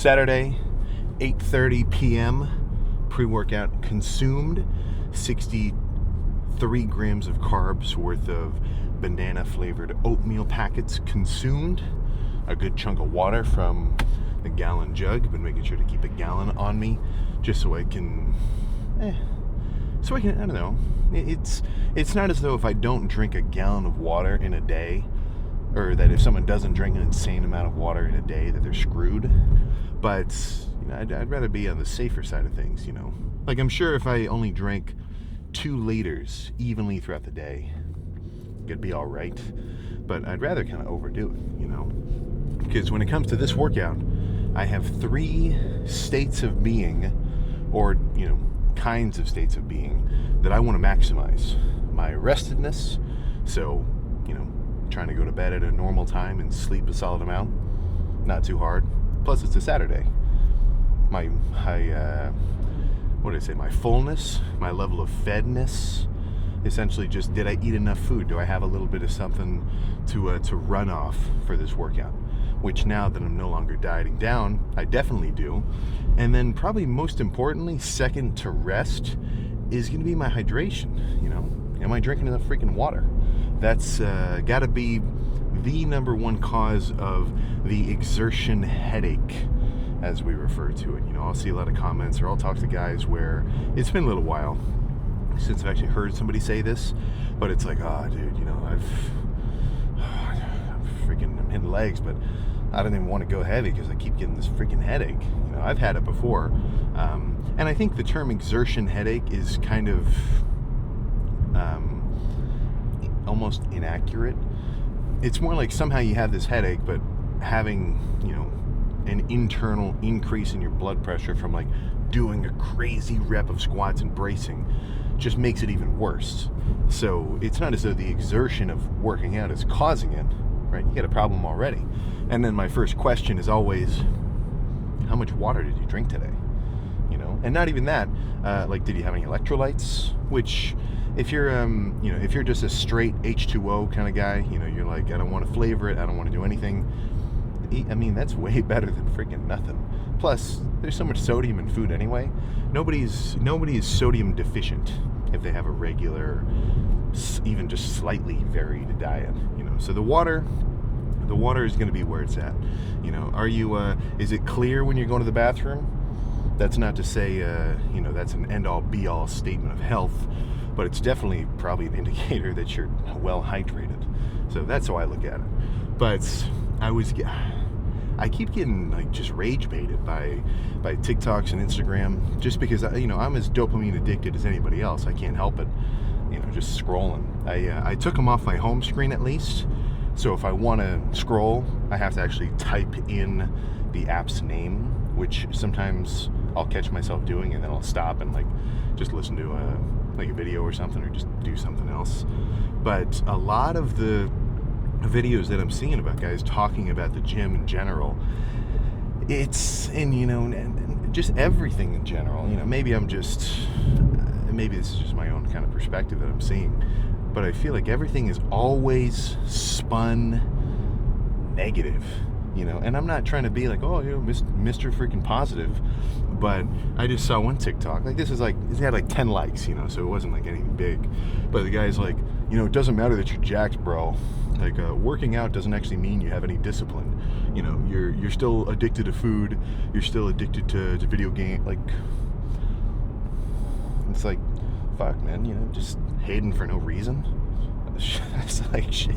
Saturday, 8:30 p.m. Pre-workout consumed. 63 grams of carbs worth of banana-flavored oatmeal packets consumed. A good chunk of water from the gallon jug. Been making sure to keep a gallon on me, just so I can, I don't know. It's not as though if I don't drink a gallon of water in a day, or that if someone doesn't drink an insane amount of water in a day, that they're screwed. But I'd rather be on the safer side of things. Like, I'm sure if I only drank 2 liters evenly throughout the day, it'd be all right. But I'd rather kind of overdo it, because when it comes to this workout, I have 3 states of being, or kinds of states of being, that I want to maximize. My restedness, so trying to go to bed at a normal time and sleep a solid amount, not too hard. Plus, it's a Saturday. My my fullness, my level of fedness, essentially just, did I eat enough food? Do I have a little bit of something to run off for this workout? Which, now that I'm no longer dieting down, I definitely do. And then probably most importantly, second to rest, is going to be my hydration. Am I drinking enough freaking water? That's got to be the number one cause of the exertion headache, as we refer to it. I'll see a lot of comments, or I'll talk to guys where it's been a little while since I've actually heard somebody say this, but it's like, dude, I'm hitting legs, but I don't even want to go heavy because I keep getting this freaking headache. I've had it before, and I think the term exertion headache is kind of almost inaccurate. It's more like somehow you have this headache, but having an internal increase in your blood pressure from like doing a crazy rep of squats and bracing just makes it even worse. So it's not as though the exertion of working out is causing it, right? You get a problem already. And then my first question is always, how much water did you drink today? And not even that, did you have any electrolytes? Which, if you're if you're just a straight H2O kind of guy, you're like, I don't want to flavor it, I don't want to do anything. That's way better than freaking nothing. Plus, there's so much sodium in food anyway. Nobody is sodium deficient if they have a regular, even just slightly varied diet. So the water is going to be where it's at. Are you? Is it clear when you're going to the bathroom? That's not to say that's an end-all be-all statement of health, but it's definitely probably an indicator that you're well hydrated. So that's how I look at it. But I keep getting just rage baited by TikToks and Instagram, just because I'm as dopamine addicted as anybody else. I can't help it. Just scrolling. I took them off my home screen at least. So if I want to scroll, I have to actually type in the app's name, which sometimes I'll catch myself doing, and then I'll stop and just listen to a video or something, or just do something else. But a lot of the videos that I'm seeing about guys talking about the gym in general, it's, and just everything in general, maybe this is just my own kind of perspective that I'm seeing, but I feel like everything is always spun negative, and I'm not trying to be like, Mr. freaking positive, but I just saw one TikTok, this is it had 10 likes, so it wasn't anything big, but the guy's like, it doesn't matter that you're jacked, bro. Working out doesn't actually mean you have any discipline. You're still addicted to food. You're still addicted to video game. It's fuck, man. Just hating for no reason. It's shit.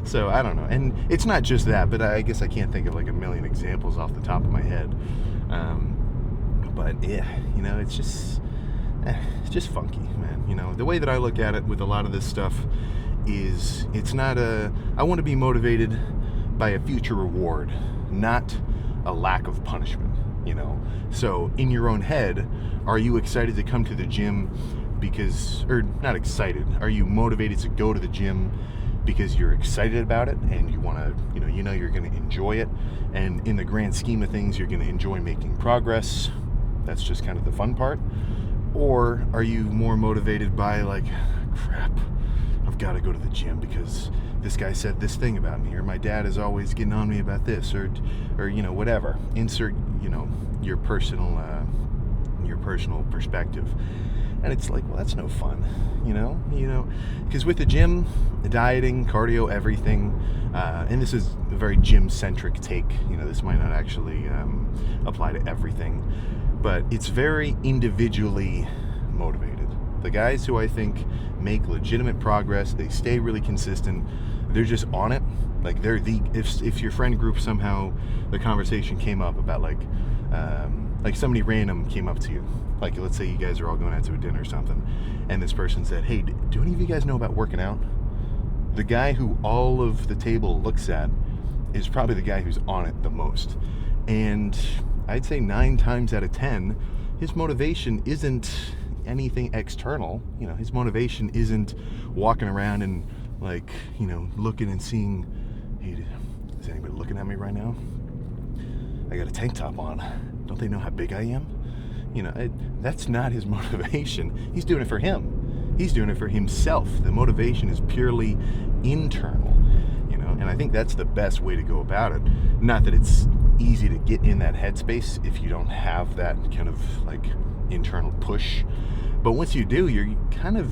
So I don't know. And it's not just that, but I guess I can't think of a million examples off the top of my head. But yeah, it's just funky, man. The way that I look at it with a lot of this stuff is, it's not I want to be motivated by a future reward, not a lack of punishment, So in your own head, are you excited to come to the gym or not excited, are you motivated to go to the gym because you're excited about it and you want to, you're going to enjoy it, and in the grand scheme of things, you're going to enjoy making progress? That's just kind of the fun part. Or are you more motivated by crap, I've got to go to the gym because this guy said this thing about me, or my dad is always getting on me about this, or whatever. Insert your personal perspective. And it's like, well, that's no fun, because with the gym, the dieting, cardio, everything, and this is a very gym-centric take, this might not actually apply to everything, but it's very individually motivated. The guys who I think make legitimate progress, they stay really consistent, they're just on it. Like if your friend group somehow the conversation came up about like somebody random came up to you, like let's say you guys are all going out to a dinner or something, and this person said, hey, do any of you guys know about working out? The guy who all of the table looks at is probably the guy who's on it the most. And I'd say 9 times out of 10, his motivation isn't anything external. His motivation isn't walking around and like, looking and seeing, hey, is anybody looking at me right now? I got a tank top on. Don't they know how big I am? That's not his motivation. He's doing it for him. He's doing it for himself. The motivation is purely internal, and I think that's the best way to go about it. Not that it's easy to get in that headspace if you don't have that kind of like internal push. But once you do, you're kind of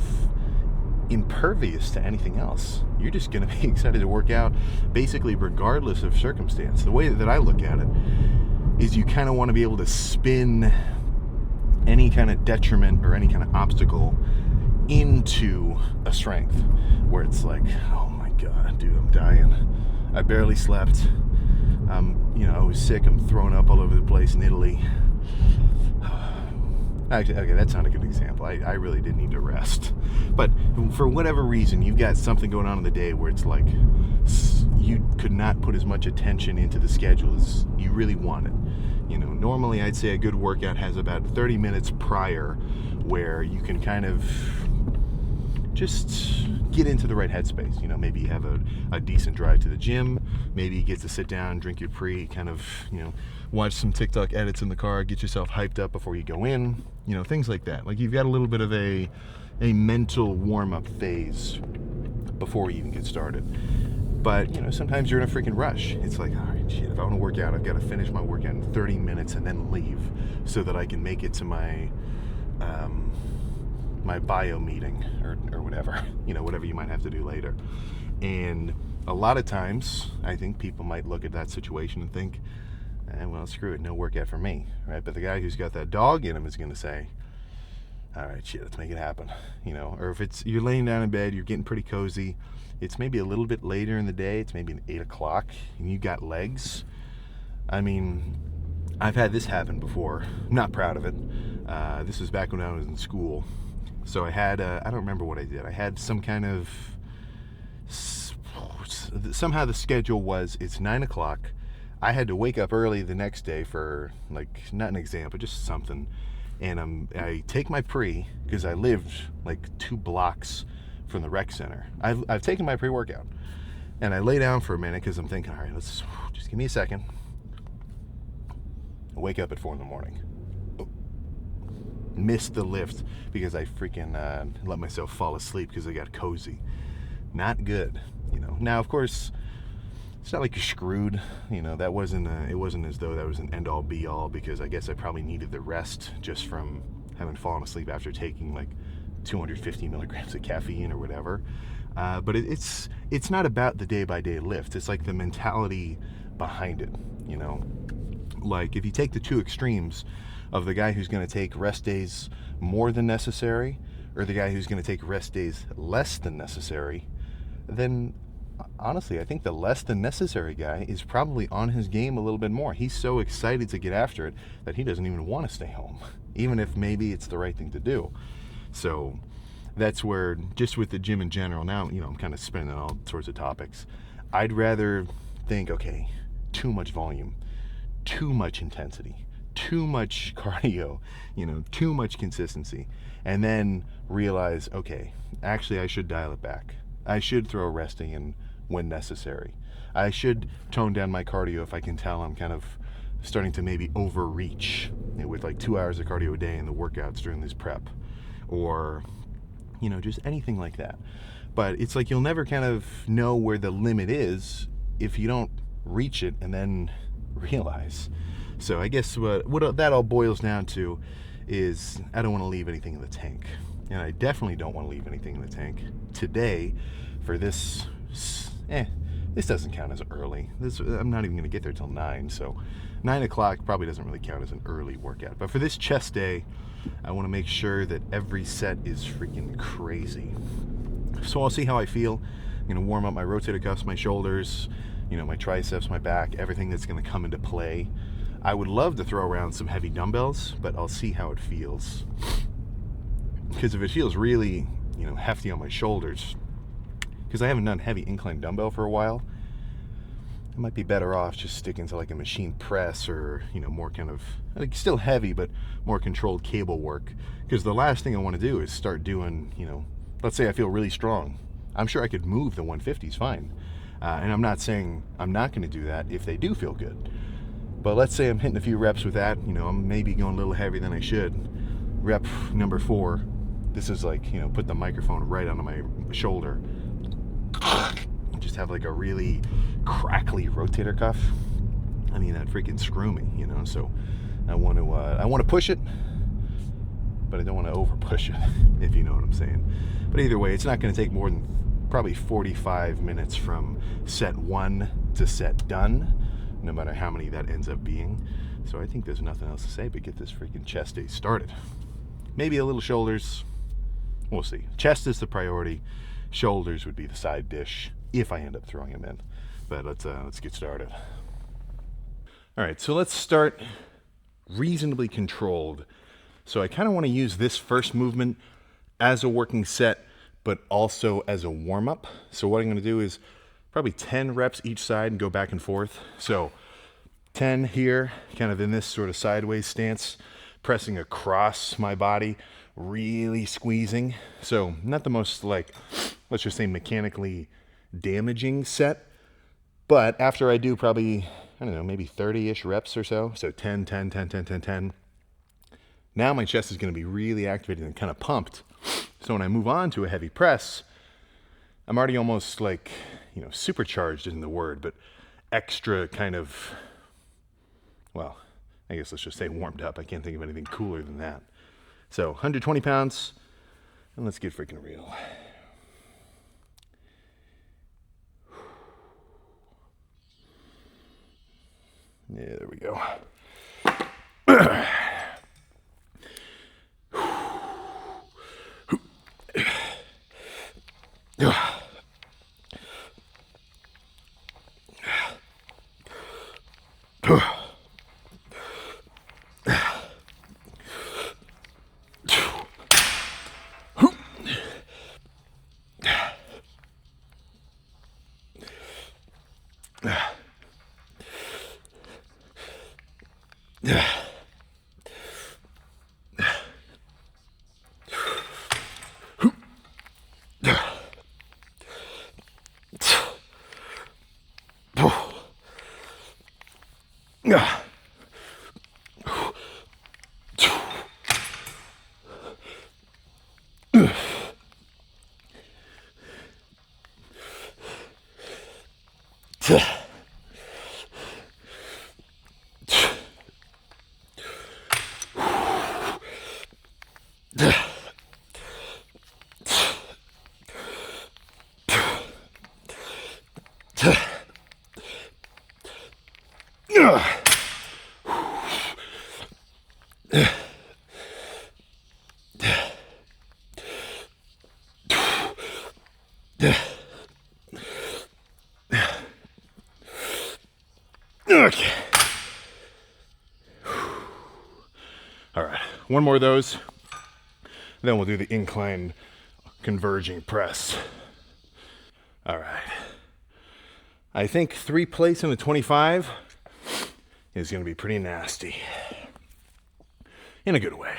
impervious to anything else. You're just going to be excited to work out basically regardless of circumstance. The way that I look at it is you kind of want to be able to spin any kind of detriment or any kind of obstacle into a strength, where it's like, oh my God, dude, I'm dying. I barely slept. I was sick. I'm throwing up all over the place in Italy. Actually, okay, that's not a good example. I really did need to rest. But for whatever reason, you've got something going on in the day where it's like you could not put as much attention into the schedule as you really wanted. Normally I'd say a good workout has about 30 minutes prior where you can kind of just get into the right headspace. Maybe you have a decent drive to the gym. Maybe you get to sit down, drink your pre, kind of, watch some TikTok edits in the car, get yourself hyped up before you go in, things like that. Like you've got a little bit of a mental warm-up phase before you even get started. But, sometimes you're in a freaking rush. It's like, all right, shit, if I want to work out, I've got to finish my workout in 30 minutes and then leave so that I can make it to my my bio meeting or whatever, whatever you might have to do later. And a lot of times, I think people might look at that situation and think, well, screw it, no workout for me, right? But the guy who's got that dog in him is going to say, all right, shit, let's make it happen, Or if you're laying down in bed, you're getting pretty cozy, it's maybe a little bit later in the day, it's maybe 8 o'clock, and you got legs. I mean, I've had this happen before. I'm not proud of it. This was back when I was in school. So I had, I don't remember what I did. I had some kind of, somehow the schedule was, it's 9 o'clock. I had to wake up early the next day for, like, not an exam, but just something. And I take my pre, because I lived like 2 blocks from the rec center. I've taken my pre-workout. And I lay down for a minute because I'm thinking, all right, let's just give me a second. I wake up at 4 in the morning. Missed the lift because I freaking let myself fall asleep because I got cozy. Not good, Now, of course, it's not like you're screwed. That wasn't it wasn't as though that was an end-all be-all, because I guess I probably needed the rest just from having fallen asleep after taking like 250 milligrams of caffeine or whatever. But it's not about the day-by-day lift. It's like the mentality behind it, Like if you take the 2 extremes of the guy who's going to take rest days more than necessary, or the guy who's going to take rest days less than necessary, then honestly, I think the less than necessary guy is probably on his game a little bit more. He's so excited to get after it that he doesn't even want to stay home, even if maybe it's the right thing to do. So that's where, just with the gym in general, now, I'm kind of spinning all sorts of topics. I'd rather think, okay, too much volume, too much intensity, too much cardio, too much consistency, and then realize, okay, actually I should dial it back. I should throw a resting in when necessary. I should tone down my cardio if I can tell I'm kind of starting to maybe overreach with like 2 hours of cardio a day in the workouts during this prep. Or, just anything like that. But it's like you'll never kind of know where the limit is if you don't reach it and then realize. So I guess what that all boils down to is I don't want to leave anything in the tank. And I definitely don't want to leave anything in the tank today for this. This doesn't count as early. I'm not even going to get there till 9, so 9 o'clock probably doesn't really count as an early workout. But for this chest day, I want to make sure that every set is freaking crazy. So I'll see how I feel. I'm going to warm up my rotator cuffs, my shoulders, my triceps, my back, everything that's going to come into play. I would love to throw around some heavy dumbbells, but I'll see how it feels. Because if it feels really, hefty on my shoulders, because I haven't done heavy incline dumbbell for a while, I might be better off just sticking to like a machine press or, more kind of, like still heavy, but more controlled cable work. Because the last thing I want to do is start doing, let's say I feel really strong. I'm sure I could move the 150s fine. And I'm not saying I'm not going to do that if they do feel good. But let's say I'm hitting a few reps with that, I'm maybe going a little heavier than I should. Rep number 4, this is like, put the microphone right onto my shoulder. Just have like a really crackly rotator cuff. I mean, that'd freaking screw me, so I want to push it, but I don't want to over push it, if you know what I'm saying. But either way, it's not going to take more than probably 45 minutes from set 1 to set done, no matter how many that ends up being. So I think there's nothing else to say but get this freaking chest day started. Maybe a little shoulders. We'll see. Chest is the priority. Shoulders would be the side dish if I end up throwing them in. But let's get started. All right, so let's start reasonably controlled. So I kind of want to use this first movement as a working set, but also as a warm-up. So what I'm going to do is probably 10 reps each side and go back and forth. So 10 here, kind of in this sort of sideways stance, pressing across my body, really squeezing. So not the most, let's just say mechanically damaging set, but after I do probably, maybe 30-ish reps or so, so 10, 10, 10, 10, 10, 10, now my chest is going to be really activated and kind of pumped. So when I move on to a heavy press, I'm already almost supercharged isn't the word, but extra kind of, well, I guess let's just say warmed up. I can't think of anything cooler than that. So 120 pounds, and let's get freaking real. Yeah, there we go. Okay. All right, one more of those. Then we'll do the incline converging press. All right. I think 3 plates in the 25 is going to be pretty nasty. In a good way.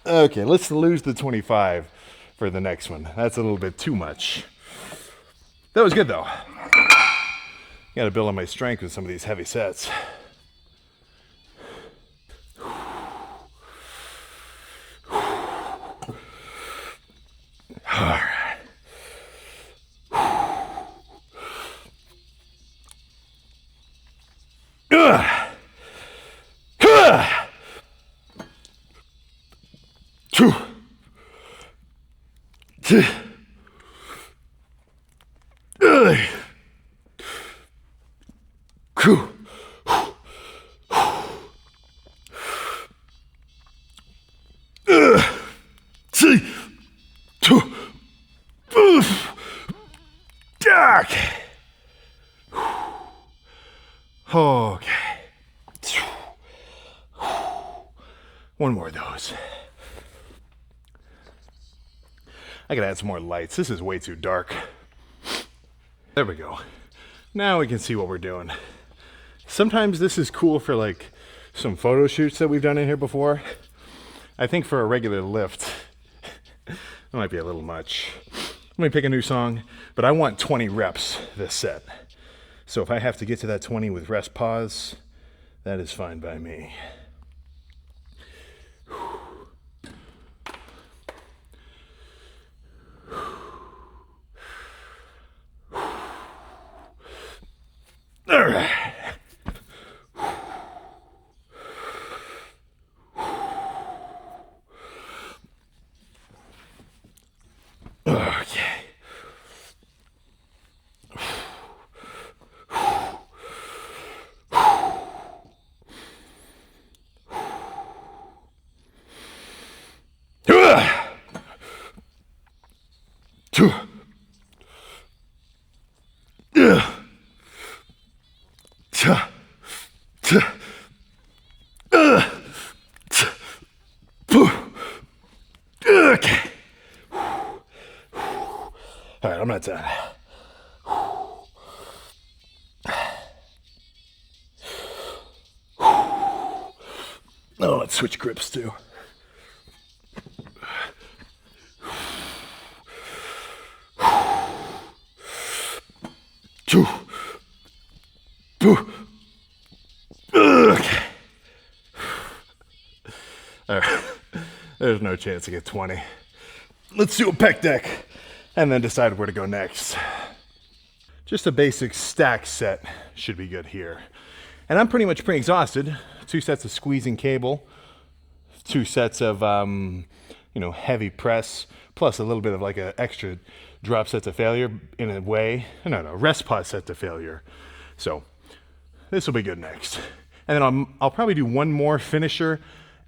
Okay, let's lose the 25 for the next one. That's a little bit too much. That was good though. Got to build on my strength with some of these heavy sets. All right. 2, 3, 2, 3, 2, okay. Okay. One more of those. I gotta add some more lights. This is way too dark. There we go. Now we can see what we're doing. Sometimes this is cool for like some photo shoots that we've done in here before. I think for a regular lift, it might be a little much. Let me pick a new song, but I want 20 reps this set. So if I have to get to that 20 with rest pause, that is fine by me. All right. Okay. Two. Okay. All right, I'm not done. Oh, let's switch grips too. Two. Okay. All right. There's no chance to get 20. Let's do a pec deck and then decide where to go next. Just a basic stack set should be good here. And I'm pretty much pre-exhausted. 2 sets of squeezing cable, 2 sets of heavy press, plus a little bit of like an extra drop set to failure in a way. No, rest pause set to failure. So this will be good next. And then I'll probably do one more finisher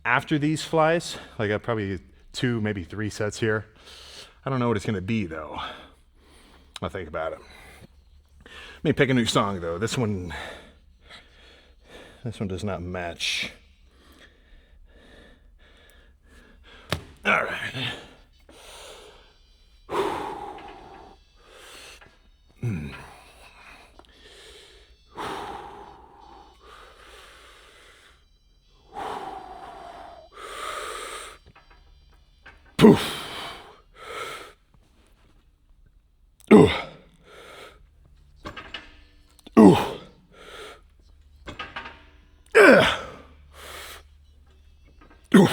after these flies. Like I probably 2, maybe 3 sets here. I don't know what it's gonna be though. I'll think about it. Let me pick a new song though. This one does not match. All right. Poof. Ooh. Ooh. Yeah. Ooh.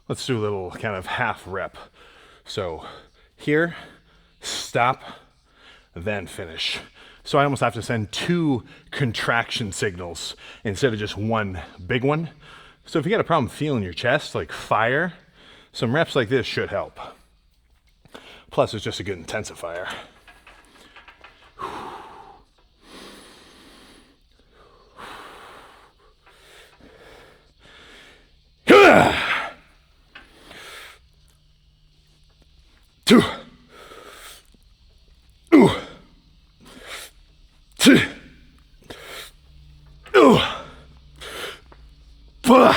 Let's do a little kind of half rep. So here, stop, then finish. So I almost have to send 2 contraction signals instead of just one big one. So if you got a problem feeling your chest, like fire, some reps like this should help. Plus it's just a good intensifier. 2, 2, 3, 4,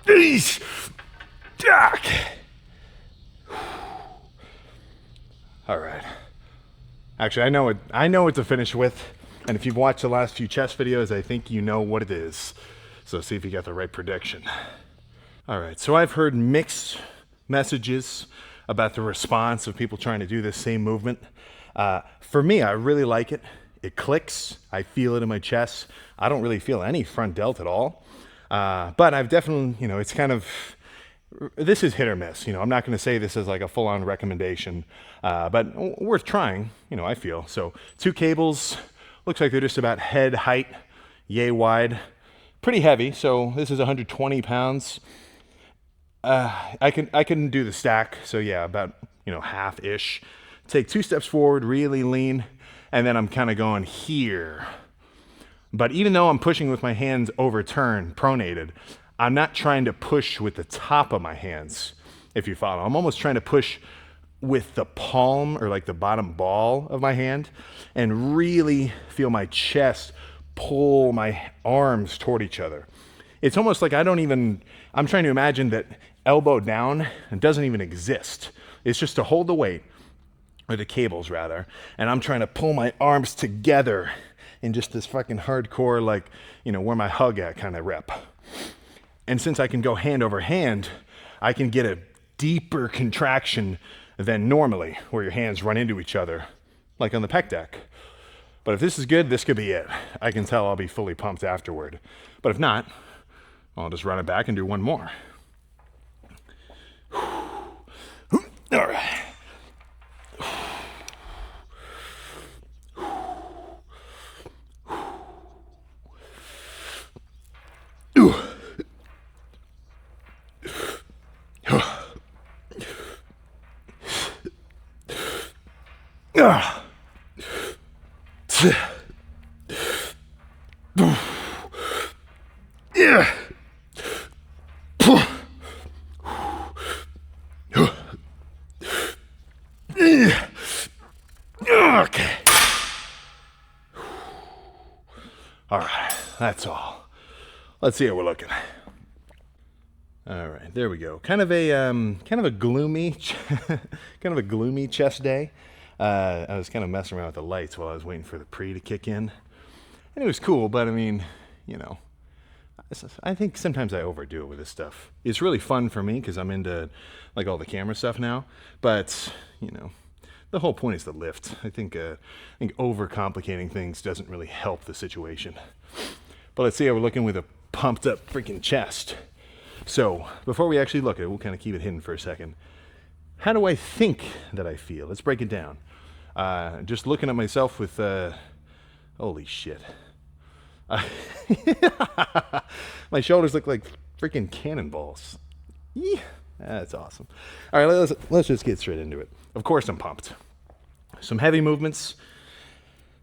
8, all right. Actually, I know what to finish with, and if you've watched the last few chest videos, I think you know what it is. So see if you got the right prediction. All right, so I've heard mixed messages about the response of people trying to do this same movement. For me, I really like it. It clicks. I feel it in my chest. I don't really feel any front delt at all. But I've definitely, it's kind of, this is hit or miss. I'm not going to say this is like a full-on recommendation, but worth trying, I feel. So 2 cables, looks like they're just about head height, yay wide, pretty heavy. So this is 120 pounds. I can do the stack. So yeah, about, half-ish. Take 2 steps forward, really lean, and then I'm kind of going here. But even though I'm pushing with my hands overturned, pronated, I'm not trying to push with the top of my hands, if you follow. I'm almost trying to push with the palm or like the bottom ball of my hand and really feel my chest pull my arms toward each other. It's almost like I'm trying to imagine that elbow down doesn't even exist. It's just to hold the weight, or the cables rather, and I'm trying to pull my arms together in just this fucking hardcore, like, where my hug at kind of rep. And since I can go hand over hand, I can get a deeper contraction than normally, where your hands run into each other, like on the pec deck. But if this is good, this could be it. I can tell I'll be fully pumped afterward. But if not, I'll just run it back and do one more. All right. Okay. All right, that's all. Let's see how we're looking. All right, there we go. Kind of a gloomy chest day. I was kind of messing around with the lights while I was waiting for the pre to kick in, and it was cool. But I mean, I think sometimes I overdo it with this stuff. It's really fun for me because I'm into like all the camera stuff now. But the whole point is the lift. I think overcomplicating things doesn't really help the situation. But let's see how we're looking with a pumped up freaking chest. So before we actually look at it, we'll kind of keep it hidden for a second. How do I think that I feel? Let's break it down. Just looking at myself with, holy shit. My shoulders look like freaking cannonballs. Yeah, that's awesome. All right, let's just get straight into it. Of course I'm pumped. Some heavy movements,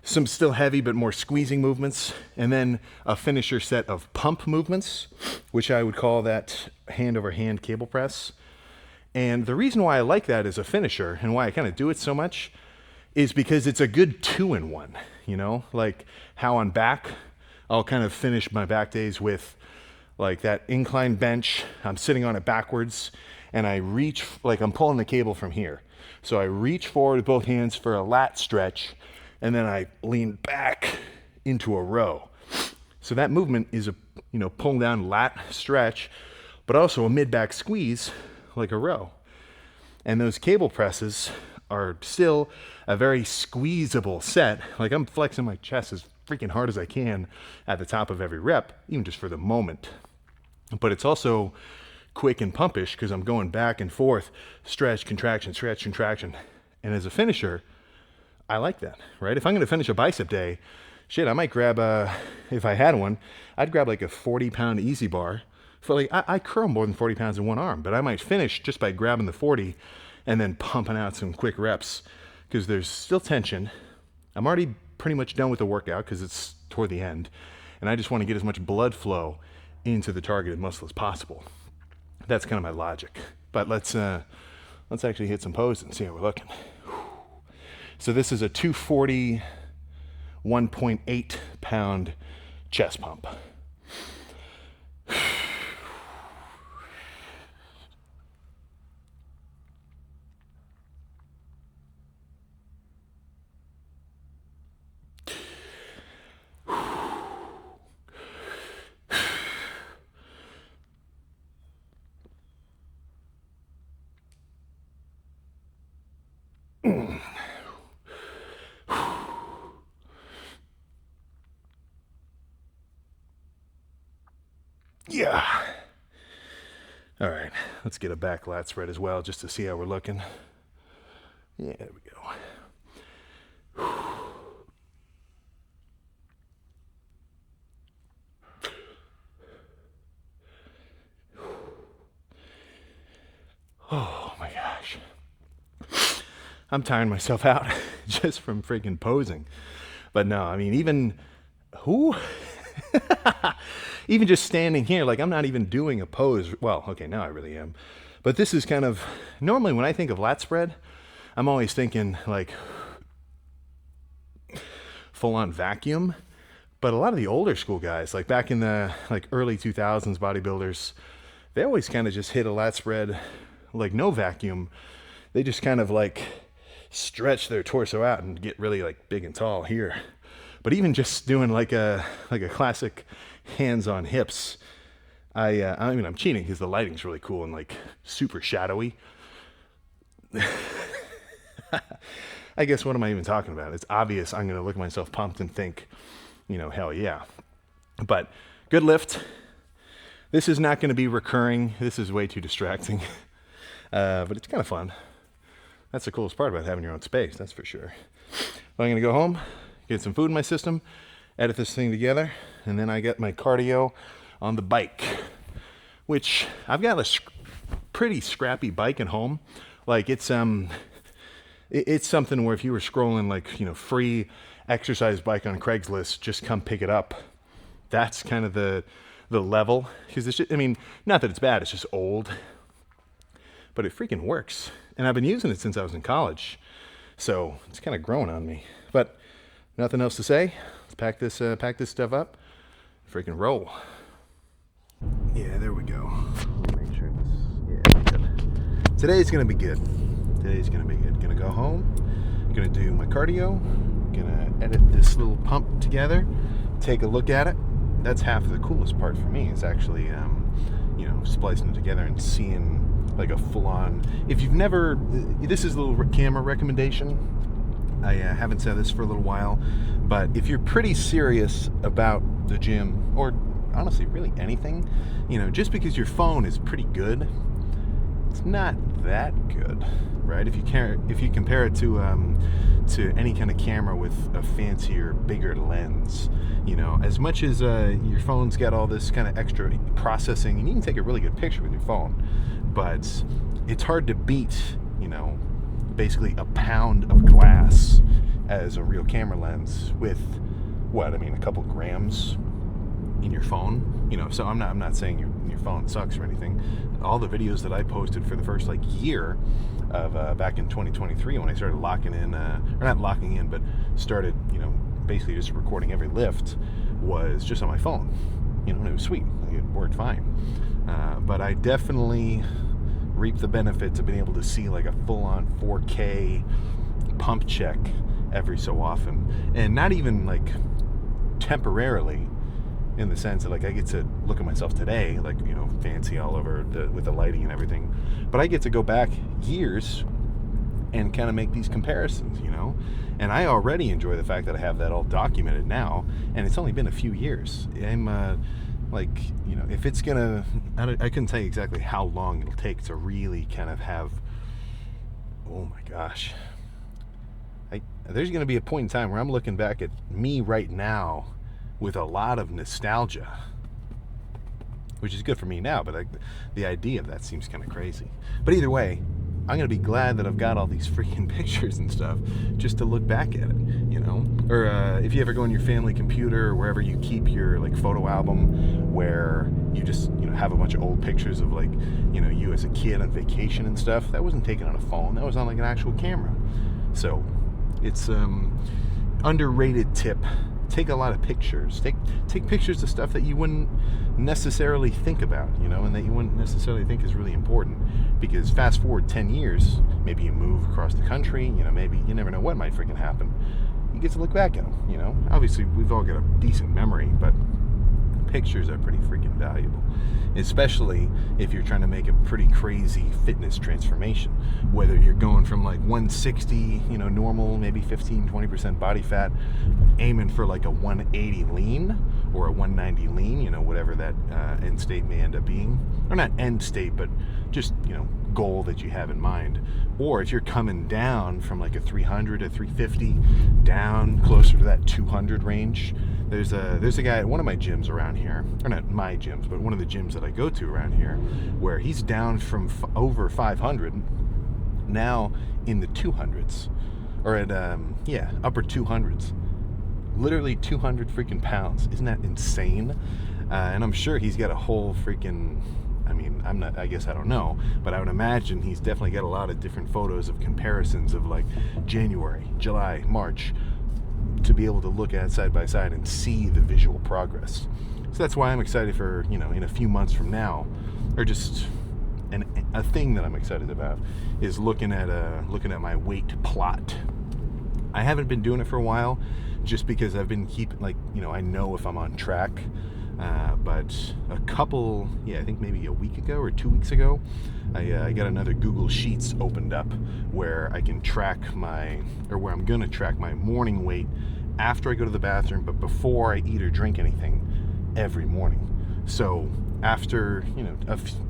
some still heavy but more squeezing movements, and then a finisher set of pump movements, which I would call that hand over hand cable press. And the reason why I like that as a finisher and why I kind of do it so much is because it's a good 2-in-1, like how on back, I'll kind of finish my back days with like that incline bench. I'm sitting on it backwards and I reach, like I'm pulling the cable from here. So I reach forward with both hands for a lat stretch and then I lean back into a row. So that movement is a, pulling down lat stretch, but also a mid-back squeeze like a row. And those cable presses are still a very squeezable set. Like I'm flexing my chest as freaking hard as I can at the top of every rep, even just for the moment. But it's also quick and pumpish because I'm going back and forth, stretch, contraction, stretch, contraction. And as a finisher, I like that, right? If I'm going to finish a bicep day, shit, I might grab if I had one, I'd grab like a 40-pound easy bar. So like I curl more than 40 pounds in one arm, but I might finish just by grabbing the 40 and then pumping out some quick reps because there's still tension. I'm already pretty much done with the workout because it's toward the end, and I just want to get as much blood flow into the targeted muscle as possible. That's kind of my logic. But let's actually hit some pose and see how we're looking. So this is a 240 1.8 pound chest pump. Yeah. All right, let's get a back lat spread as well just to see how we're looking. Yeah, there we go. Oh my gosh. I'm tiring myself out just from freaking posing. But no, I mean, even even just standing here, like I'm not even doing a pose. Well, okay, now I really am. But this is kind of, normally when I think of lat spread, I'm always thinking like full on vacuum. But a lot of the older school guys, like back in the like early 2000s bodybuilders, they always kind of just hit a lat spread like no vacuum. They just kind of like stretch their torso out and get really like big and tall here. But even just doing like a classic hands on hips, I mean, I'm cheating because the lighting's really cool and like super shadowy. I guess what am I even talking about? It's obvious I'm going to look at myself pumped and think, you know, hell yeah. But good lift. This is not going to be recurring. This is way too distracting. But it's kind of fun. That's the coolest part about having your own space, that's for sure. Well, I'm going to go home, get some food in my system, edit this thing together, and then I get my cardio on the bike, which I've got a pretty scrappy bike at home. Like it's something where if you were scrolling like, you know, free exercise bike on Craigslist, just come pick it up. That's kind of the level, because it's just, I mean, not that it's bad, it's just old, but it freaking works. And I've been using it since I was in college, so it's kind of growing on me. But nothing else to say. Let's pack this stuff up, freaking roll. Yeah, there we go. Make sure this, yeah, good. Today's gonna be good. Today's gonna be good. Gonna go home. Gonna do my cardio. Gonna edit this little pump together. Take a look at it. That's half of the coolest part for me. Is actually, you know, splicing it together and seeing like a full-on. If you've never, this is a little camera recommendation. I haven't said this for a little while, but if you're pretty serious about the gym, or honestly really anything, you know, just because your phone is pretty good, it's not that good, right? If you compare it to any kind of camera with a fancier, bigger lens, you know, as much as your phone's got all this kind of extra processing, and you can take a really good picture with your phone, but it's hard to beat, you know, basically a pound of glass as a real camera lens with what I mean, a couple grams in your phone, you know. So I'm not saying your phone sucks or anything. All the videos that I posted for the first like year of back in 2023 when I started locking in, or not locking in, but started, you know, basically just recording every lift, was just on my phone, you know, and it was sweet. It worked fine. But I definitely reap the benefits of being able to see like a full-on 4K pump check every so often, and not even like temporarily, in the sense that like I get to look at myself today, like, you know, fancy all over with the lighting and everything, but I get to go back years and kind of make these comparisons, you know. And I already enjoy the fact that I have that all documented now, and it's only been a few years. I'm like, you know, if it's gonna, I couldn't tell you exactly how long it'll take to really kind of have, oh my gosh, there's gonna be a point in time where I'm looking back at me right now with a lot of nostalgia, which is good for me now, but the idea of that seems kind of crazy. But either way, I'm gonna be glad that I've got all these freaking pictures and stuff just to look back at it, you know. Or if you ever go on your family computer or wherever you keep your like photo album, where you just have a bunch of old pictures of like you as a kid on vacation and stuff. That wasn't taken on a phone. That was on like an actual camera. So it's underrated tip. Take a lot of pictures. Take pictures of stuff that you wouldn't necessarily think about, and that you wouldn't necessarily think is really important. Because fast forward 10 years, maybe you move across the country, maybe you never know what might freaking happen. You get to look back at them, Obviously, we've all got a decent memory, but pictures are pretty freaking valuable, especially if you're trying to make a pretty crazy fitness transformation, whether you're going from like 160 normal, maybe 15-20% body fat, aiming for like a 180 lean or a 190 lean, whatever that end state may end up being, or not end state, but just goal that you have in mind. Or if you're coming down from like a 300 to 350 down closer to that 200 range, there's a guy at one of my gyms around here, or not my gyms, but one of the gyms that I go to around here, where he's down from over 500 now in the 200s, or at upper 200s, literally 200 freaking pounds. Isn't that insane? And I'm sure he's got a whole freaking, I guess I don't know, but I would imagine he's definitely got a lot of different photos of comparisons of like January, July, March, to be able to look at side by side and see the visual progress. So that's why I'm excited for, in a few months from now, or just a thing that I'm excited about is looking at my weight plot. I haven't been doing it for a while, just because I've been keeping I know if I'm on track. But I think maybe a week ago or 2 weeks ago, I got another Google Sheets opened up where I can where I'm gonna track my morning weight after I go to the bathroom, but before I eat or drink anything every morning. So after,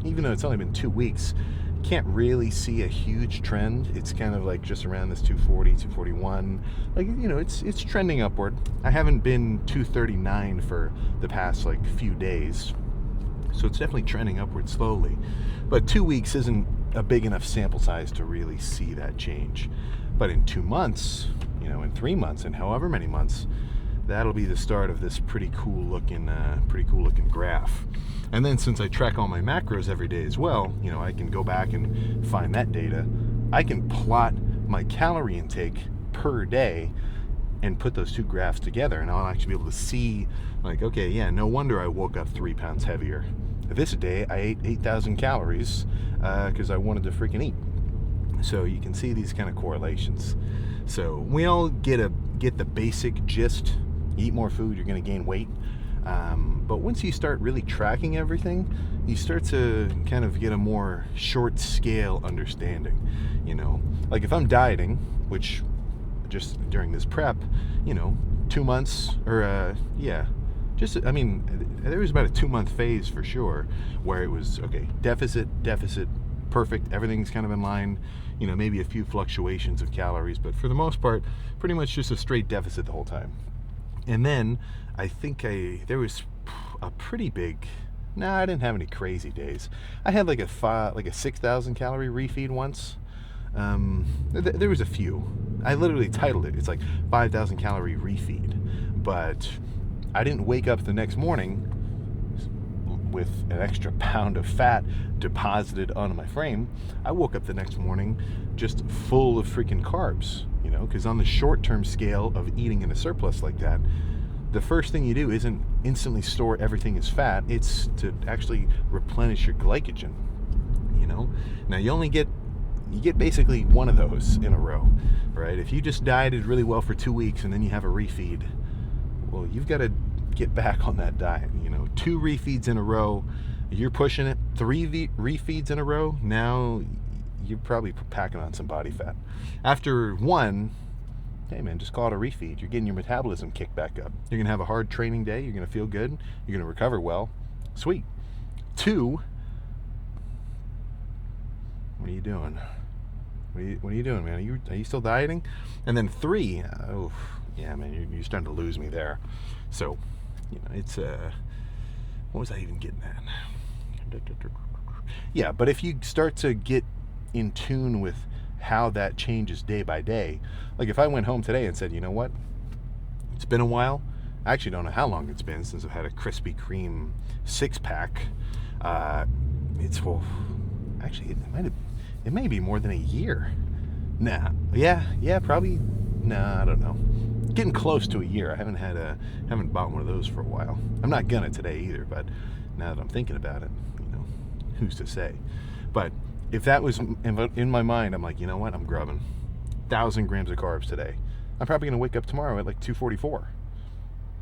even though it's only been 2 weeks, can't really see a huge trend. It's kind of like just around this 240, 241. It's trending upward. I haven't been 239 for the past few days. So it's definitely trending upward slowly. But 2 weeks isn't a big enough sample size to really see that change. But in 2 months, in 3 months, and however many months, that'll be the start of this pretty cool looking graph. And then since I track all my macros every day as well, I can go back and find that data. I can plot my calorie intake per day and put those two graphs together, and I'll actually be able to see, okay, yeah, no wonder I woke up 3 pounds heavier. This day I ate 8,000 calories because I wanted to freaking eat. So you can see these kind of correlations. So we all get the basic gist. You eat more food, you're going to gain weight. But once you start really tracking everything, you start to kind of get a more short scale understanding. Like if I'm dieting, which just during this prep, 2 months or there was about a 2 month phase for sure where it was okay, deficit, perfect, everything's kind of in line, maybe a few fluctuations of calories, but for the most part, pretty much just a straight deficit the whole time. And then I think there was a pretty big, I didn't have any crazy days. I had like a 6,000 calorie refeed once. There was a few. I literally titled it. It's like 5,000 calorie refeed. But I didn't wake up the next morning with an extra pound of fat deposited onto my frame. I woke up the next morning just full of freaking carbs, because on the short-term scale of eating in a surplus like that, the first thing you do isn't instantly store everything as fat. It's to actually replenish your glycogen, Now you get basically one of those in a row, right? If you just dieted really well for 2 weeks and then you have a refeed, well, you've got to get back on that diet. 2 refeeds in a row, you're pushing it. 3 refeeds in a row, now you're probably packing on some body fat. After 1, hey man, just call it a refeed. You're getting your metabolism kicked back up. You're gonna have a hard training day. You're gonna feel good. You're gonna recover well. Sweet. 2, what are you doing? What are you doing, man? Are you still dieting? And then 3, oh yeah, man, you're starting to lose me there. So, it's what was I even getting at? Yeah, but if you start to get in tune with how that changes day by day. Like if I went home today and said, you know what, it's been a while. I actually don't know how long it's been since I've had a Krispy Kreme 6-pack. Actually, it may be more than a year. Probably. I don't know. Getting close to a year. I haven't bought one of those for a while. I'm not gonna today either, but now that I'm thinking about it, who's to say? But if that was in my mind, I'm like, you know what? I'm grubbing 1,000 grams of carbs today. I'm probably gonna wake up tomorrow at like 244.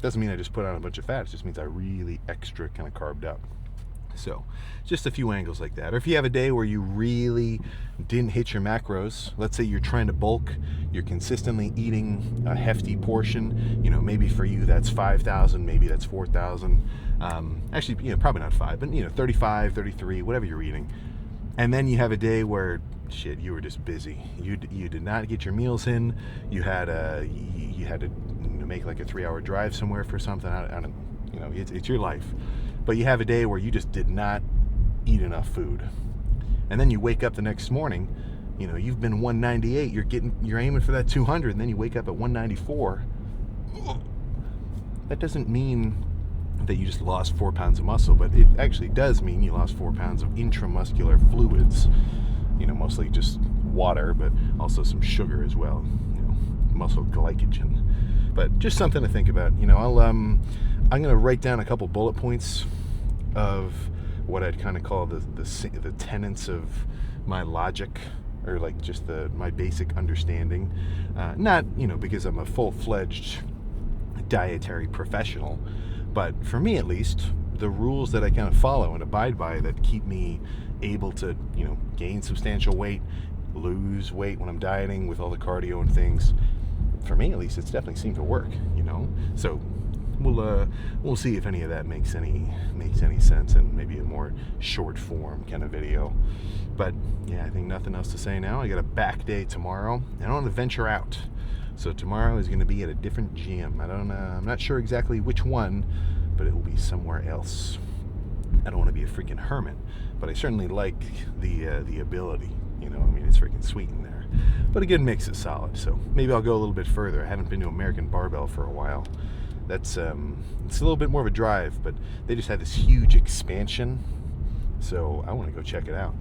Doesn't mean I just put on a bunch of fat. It just means I really extra kind of carved up. So just a few angles like that. Or if you have a day where you really didn't hit your macros, let's say you're trying to bulk, you're consistently eating a hefty portion, maybe for you that's 5,000, maybe that's 4,000. Actually, probably not 5, but 35, 33, whatever you're eating. And then you have a day where you were just busy. You did not get your meals in. You had to make like a 3-hour drive somewhere for something. I don't, it's your life. But you have a day where you just did not eat enough food, and then you wake up the next morning, you've been 198, you're aiming for that 200, and then you wake up at 194. That doesn't mean that you just lost 4 pounds of muscle, but it actually does mean you lost 4 pounds of intramuscular fluids, mostly just water, but also some sugar as well, muscle glycogen. But just something to think about. I'm going to write down a couple bullet points of what I'd kind of call the tenets of my logic, or like just my basic understanding. Not, because I'm a full-fledged dietary professional, but for me at least, the rules that I kind of follow and abide by that keep me able to, gain substantial weight, lose weight when I'm dieting with all the cardio and things. For me at least, it's definitely seemed to work, So we'll see if any of that makes any sense in maybe a more short form kind of video. But yeah, I think nothing else to say now. I got a back day tomorrow, and I want to venture out. So tomorrow is going to be at a different gym. I'm not sure exactly which one, but it will be somewhere else. I don't want to be a freaking hermit, but I certainly like the ability. It's freaking sweet in there. But a good mix is solid. So maybe I'll go a little bit further. I haven't been to American Barbell for a while. That's it's a little bit more of a drive, but they just had this huge expansion, so I want to go check it out.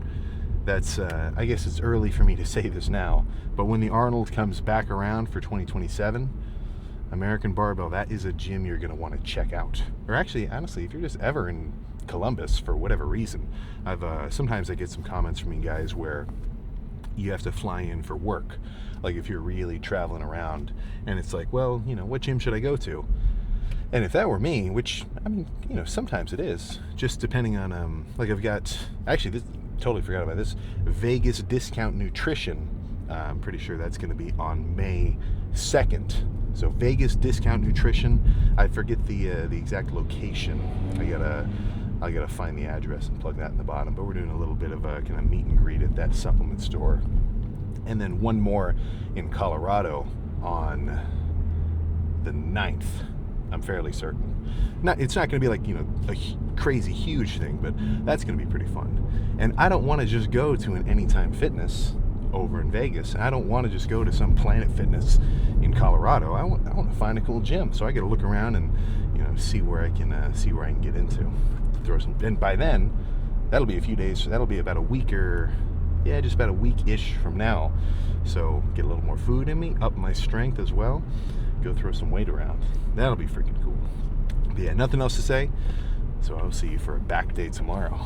That's I guess it's early for me to say this now, but when the Arnold comes back around for 2027, American Barbell, that is a gym you're going to want to check out. Or actually, honestly, if you're just ever in Columbus for whatever reason, sometimes I get some comments from you guys where you have to fly in for work, like if you're really traveling around, and it's like, well, what gym should I go to? And if that were me, which, sometimes it is, just depending on, like I've got, actually, totally forgot about this, Vegas Discount Nutrition. I'm pretty sure that's going to be on May 2nd. So Vegas Discount Nutrition, I forget the exact location. I gotta find the address and plug that in the bottom, but we're doing a little bit of a kind of meet and greet at that supplement store. And then one more in Colorado on the 9th. I'm fairly certain. It's not going to be like, a crazy huge thing, but that's going to be pretty fun. And I don't want to just go to an Anytime Fitness over in Vegas. I don't want to just go to some Planet Fitness in Colorado. I want to find a cool gym. So I got to look around and, see where I can get into. Throw some. And by then, that'll be a few days. So that'll be about a week just about a week-ish from now. So get a little more food in me, up my strength as well. Go throw some weight around. That'll be freaking cool. But yeah, nothing else to say. So I'll see you for a back day tomorrow.